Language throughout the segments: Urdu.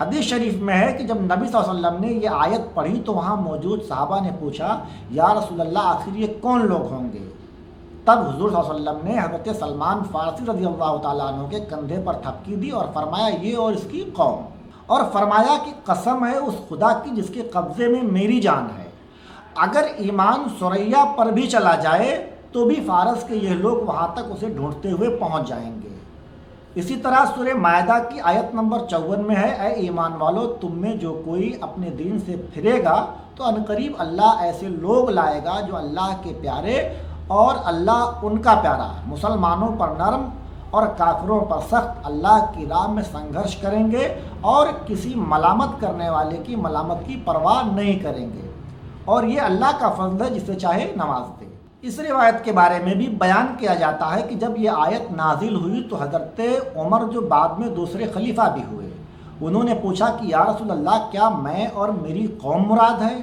حدیث شریف میں ہے کہ جب نبی صلی اللہ علیہ وسلم نے یہ آیت پڑھی تو وہاں موجود صحابہ نے پوچھا یا رسول اللہ آخر یہ کون لوگ ہوں گے؟ تب حضور صلی اللہ علیہ وسلم نے حضرت سلمان فارسی رضی اللہ تعالیٰ عنہ کے کندھے پر تھپکی دی اور فرمایا یہ اور اس کی قوم، اور فرمایا کہ قسم ہے اس خدا کی جس کے قبضے میں میری جان ہے، اگر ایمان ثریا پر بھی چلا جائے تو بھی فارس کے یہ لوگ وہاں تک اسے ڈھونڈتے ہوئے پہنچ جائیں گے۔ اسی طرح سورہ مائدہ کی آیت نمبر 54 میں ہے اے ایمان والو تم میں جو کوئی اپنے دین سے پھرے گا تو عنقریب اللہ ایسے لوگ لائے گا جو اللہ کے پیارے اور اللہ ان کا پیارا، مسلمانوں پر نرم اور کافروں پر سخت، اللہ کی راہ میں سنگھرش کریں گے اور کسی ملامت کرنے والے کی ملامت کی پرواہ نہیں کریں گے، اور یہ اللہ کا فضل ہے جسے چاہے نواز دے۔ اس روایت کے بارے میں بھی بیان کیا جاتا ہے کہ جب یہ آیت نازل ہوئی تو حضرت عمر جو بعد میں دوسرے خلیفہ بھی ہوئے، انہوں نے پوچھا کہ یا رسول اللہ کیا میں اور میری قوم مراد ہے؟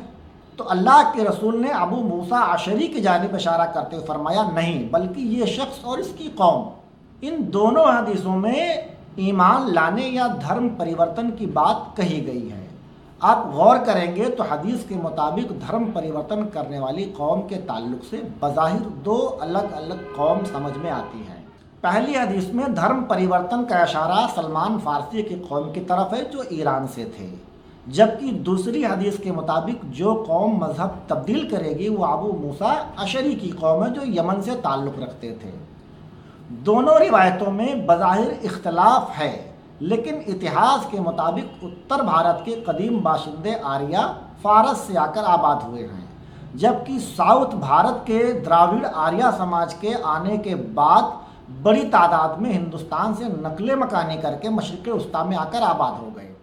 تو اللہ کے رسول نے ابو موسیٰ اشعری کی جانب اشارہ کرتے ہوئے فرمایا نہیں، بلکہ یہ شخص اور اس کی قوم۔ ان دونوں حدیثوں میں ایمان لانے یا دھرم پریورتن کی بات کہی گئی ہے۔ آپ غور کریں گے تو حدیث کے مطابق دھرم پریورتن کرنے والی قوم کے تعلق سے بظاہر دو الگ الگ قوم سمجھ میں آتی ہیں۔ پہلی حدیث میں دھرم پریورتن کا اشارہ سلمان فارسی کی قوم کی طرف ہے جو ایران سے تھے، جبکہ دوسری حدیث کے مطابق جو قوم مذہب تبدیل کرے گی وہ ابو موسیٰ اشعری کی قوم ہے جو یمن سے تعلق رکھتے تھے۔ دونوں روایتوں میں بظاہر اختلاف ہے، لیکن اتہاس کے مطابق اتر بھارت کے قدیم باشندے آریہ فارس سے آ کر آباد ہوئے ہیں، جبکہ ساؤتھ بھارت کے دراوڑ آریہ سماج کے آنے کے بعد بڑی تعداد میں ہندوستان سے نقل مکانی کر کے مشرق وسطیٰ میں آ کر آباد ہو گئے۔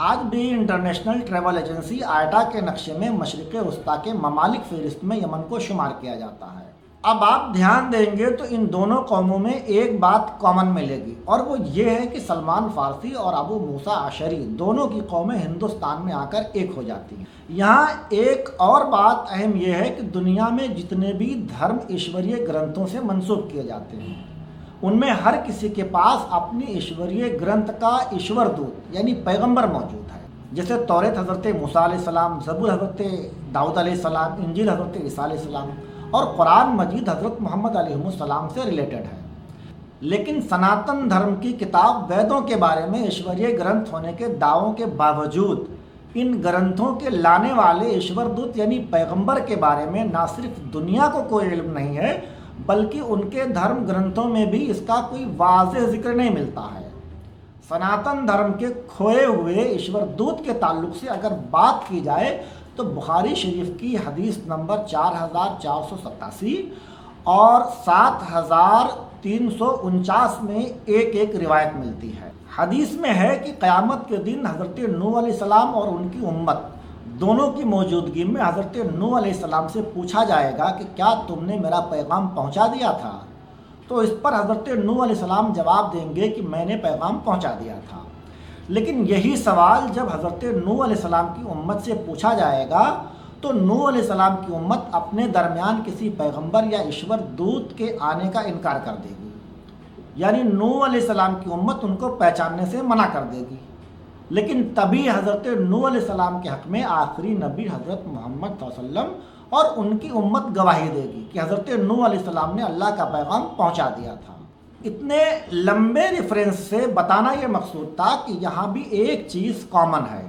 آج بھی انٹرنیشنل ٹریول ایجنسی آئٹا کے نقشے میں مشرق وسطیٰ کے ممالک فہرست میں یمن کو شمار کیا جاتا ہے۔ اب آپ دھیان دیں گے تو ان دونوں قوموں میں ایک بات کامن ملے گی، اور وہ یہ ہے کہ سلمان فارسی اور ابو موسیٰ اشعری دونوں کی قومیں ہندوستان میں آ کر ایک ہو جاتی ہیں۔ یہاں ایک اور بات اہم یہ ہے کہ دنیا میں جتنے بھی دھرم ایشوریہ گرنتھوں سے منسوب کیے جاتے ہیں ان میں ہر کسی کے پاس اپنی ایشوریہ گرنتھ کا ایشور دوت یعنی پیغمبر موجود ہے، جیسے توریت حضرت موسیٰ علیہ السلام، زبور حضرت داؤد علیہ السلام، انجیل حضرت عیسیٰ علیہ السلام، اور قرآن مجید حضرت محمد علیہ السلام سے ریلیٹڈ ہے۔ لیکن سناتن دھرم کی کتاب ویدوں کے بارے میں ایشوریہ گرنتھ ہونے کے دعووں کے باوجود ان گرنتھوں کے لانے والے ایشور دت یعنی پیغمبر کے بارے میں نہ صرف دنیا کو کوئی علم نہیں ہے بلکہ ان کے دھرم گرنتھوں میں بھی اس کا کوئی واضح ذکر نہیں ملتا ہے۔ سناتن دھرم کے کھوئے ہوئے ایشور دت کے تعلق سے اگر بات کی جائے تو بخاری شریف کی حدیث نمبر 4487 اور 7349 میں ایک روایت ملتی ہے۔ حدیث میں ہے کہ قیامت کے دن حضرت نوح علیہ السلام اور ان کی امت دونوں کی موجودگی میں حضرت نوح علیہ السلام سے پوچھا جائے گا کہ کیا تم نے میرا پیغام پہنچا دیا تھا؟ تو اس پر حضرت نوح علیہ السلام جواب دیں گے کہ میں نے پیغام پہنچا دیا تھا۔ لیکن یہی سوال جب حضرت نوح علیہ السلام کی امت سے پوچھا جائے گا تو نوح علیہ السلام کی امت اپنے درمیان کسی پیغمبر یا ایشور دت کے آنے کا انکار کر دے گی، یعنی نوح علیہ السلام کی امت ان کو پہچاننے سے منع کر دے گی۔ لیکن تبھی حضرت نوح علیہ السلام کے حق میں آخری نبی حضرت محمد صلی اللہ علیہ وسلم اور ان کی امت گواہی دے گی کہ حضرت نوح علیہ السلام نے اللہ کا پیغام پہنچا دیا تھا۔ اتنے لمبے ریفرنس سے بتانا یہ مقصود تھا کہ یہاں بھی ایک چیز کامن ہے،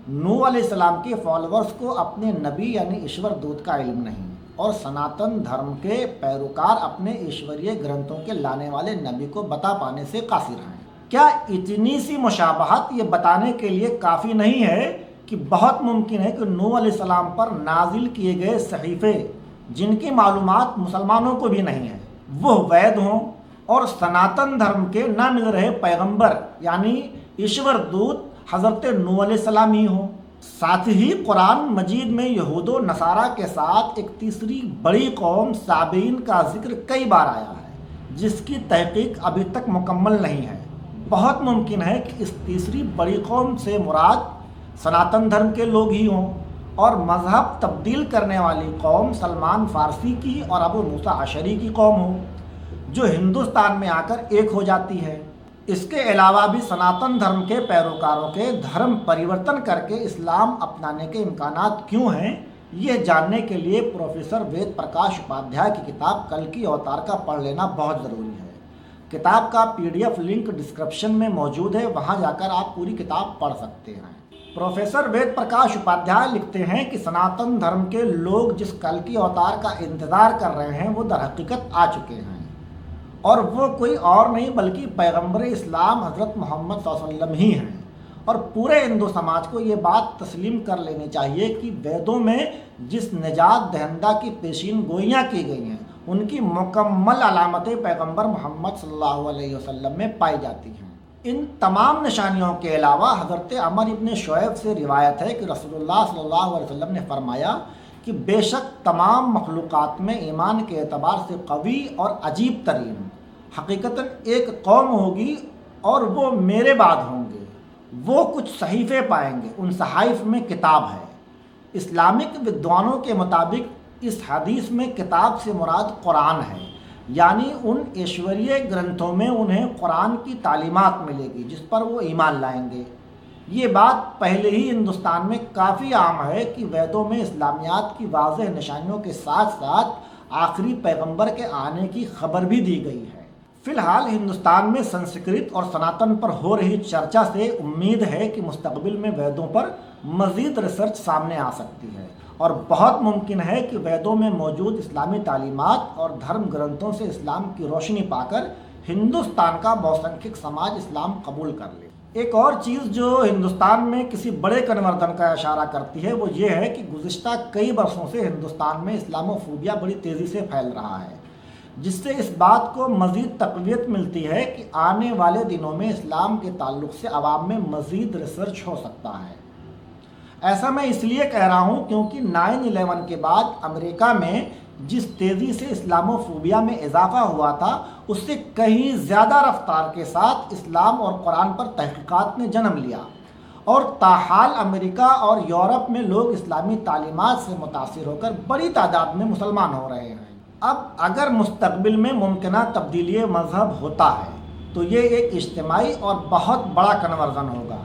نوح علیہ السلام کے فالوورز کو اپنے نبی یعنی ایشور دت کا علم نہیں، اور سناتن دھرم کے پیروکار اپنے ایشوریہ گرنتھوں کے لانے والے نبی کو بتا پانے سے قاصر ہیں۔ کیا اتنی سی مشابہت یہ بتانے کے لیے کافی نہیں ہے کہ بہت ممکن ہے کہ نوح علیہ السلام پر نازل کیے گئے صحیفے جن کی معلومات مسلمانوں کو بھی نہیں ہے وہ وید ہوں اور سناتن دھرم کے نہ مل رہے پیغمبر یعنی ایشور دت حضرت نوح علیہ السلام ہی ہوں؟ ساتھ ہی قرآن مجید میں یہود و نصارہ کے ساتھ ایک تیسری بڑی قوم سابئین کا ذکر کئی بار آیا ہے جس کی تحقیق ابھی تک مکمل نہیں ہے۔ بہت ممکن ہے کہ اس تیسری بڑی قوم سے مراد سناتن دھرم کے لوگ ہی ہوں اور مذہب تبدیل کرنے والی قوم سلمان فارسی کی اور ابو موسیٰ اشعری کی قوم ہو جو ہندوستان میں آ کر ایک ہو جاتی ہے۔ اس کے علاوہ بھی سناتن دھرم کے پیروکاروں کے دھرم پریورتن کر کے اسلام اپنانے کے امکانات کیوں ہیں، یہ جاننے کے لیے پروفیسر وید پرکاش اپادھیائے کی کتاب کلکی اوتار کا پڑھ لینا بہت ضروری ہے۔ کتاب کا PDF لنک ڈسکرپشن میں موجود ہے، وہاں جا کر آپ پوری کتاب پڑھ سکتے ہیں۔ پروفیسر وید پرکاش اپادھیائے لکھتے ہیں کہ سناتن دھرم کے لوگ جس کلکی اوتار کا انتظار کر رہے ہیں وہ در حقیقت آ چکے ہیں، اور وہ کوئی اور نہیں بلکہ پیغمبر اسلام حضرت محمد صلی اللہ علیہ وسلم ہی ہیں۔ اور پورے ہندو سماج کو یہ بات تسلیم کر لینی چاہیے کہ ویدوں میں جس نجات دہندہ کی پیشین گوئیاں کی گئی ہیں ان کی مکمل علامتیں پیغمبر محمد صلی اللہ علیہ وسلم میں پائی جاتی ہیں۔ ان تمام نشانیوں کے علاوہ حضرت عمر ابن شعیب سے روایت ہے کہ رسول اللہ صلی اللہ علیہ وسلم نے فرمایا کہ بے شک تمام مخلوقات میں ایمان کے اعتبار سے قوی اور عجیب ترین حقیقتاً ایک قوم ہوگی اور وہ میرے بعد ہوں گے، وہ کچھ صحیفے پائیں گے، ان صحائف میں کتاب ہے۔ اسلامک ودوانوں کے مطابق اس حدیث میں کتاب سے مراد قرآن ہے، یعنی ان ایشوریہ گرنتھوں میں انہیں قرآن کی تعلیمات ملے گی جس پر وہ ایمان لائیں گے۔ یہ بات پہلے ہی ہندوستان میں کافی عام ہے کہ ویدوں میں اسلامیات کی واضح نشانیوں کے ساتھ ساتھ آخری پیغمبر کے آنے کی خبر بھی دی گئی ہے۔ فی الحال ہندوستان میں سنسکرت اور سناتن پر ہو رہی چرچا سے امید ہے کہ مستقبل میں ویدوں پر مزید ریسرچ سامنے آ سکتی ہے، اور بہت ممکن ہے کہ ویدوں میں موجود اسلامی تعلیمات اور دھرم گرنتھوں سے اسلام کی روشنی پا کر ہندوستان کا بہوسنکھیک سماج اسلام قبول کر لے۔ ایک اور چیز جو ہندوستان میں کسی بڑے کنوردن کا اشارہ کرتی ہے وہ یہ ہے کہ گزشتہ کئی برسوں سے ہندوستان میں اسلاموفوبیا بڑی تیزی سے پھیل رہا ہے، جس سے اس بات کو مزید تقویت ملتی ہے کہ آنے والے دنوں میں اسلام کے تعلق سے عوام میں مزید ریسرچ ہو سکتا ہے۔ ایسا میں اس لیے کہہ رہا ہوں کیونکہ 9/11 کے بعد امریکہ میں جس تیزی سے اسلاموفوبیا میں اضافہ ہوا تھا اس سے کہیں زیادہ رفتار کے ساتھ اسلام اور قرآن پر تحقیقات نے جنم لیا، اور تاحال امریکہ اور یورپ میں لوگ اسلامی تعلیمات سے متاثر ہو کر بڑی تعداد میں مسلمان ہو رہے ہیں۔ اب اگر مستقبل میں ممکنہ تبدیلی مذہب ہوتا ہے تو یہ ایک اجتماعی اور بہت بڑا کنورژن ہوگا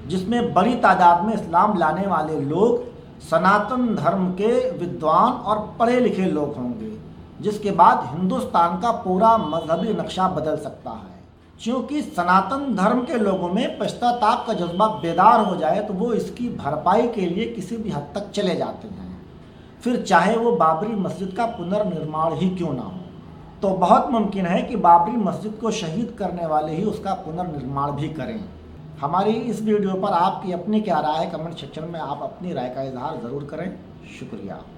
جس میں بڑی تعداد میں اسلام لانے والے لوگ سناتن دھرم کے ودوان اور پڑھے لکھے لوگ ہوں گے، جس کے بعد ہندوستان کا پورا مذہبی نقشہ بدل سکتا ہے۔ چونکہ سناتن دھرم کے لوگوں میں پشچاتاپ کا جذبہ بیدار ہو جائے تو وہ اس کی بھرپائی کے لیے کسی بھی حد تک چلے جاتے ہیں، پھر چاہے وہ بابری مسجد کا پنرنرماڑ ہی کیوں نہ ہو۔ تو بہت ممکن ہے کہ بابری مسجد کو شہید کرنے والے ہی اس کا پنرنرماڑ بھی کریں۔ ہماری اس ویڈیو پر آپ کی اپنی کیا رائے ہے؟ کمنٹ سیکشن میں آپ اپنی رائے کا اظہار ضرور کریں۔ شکریہ۔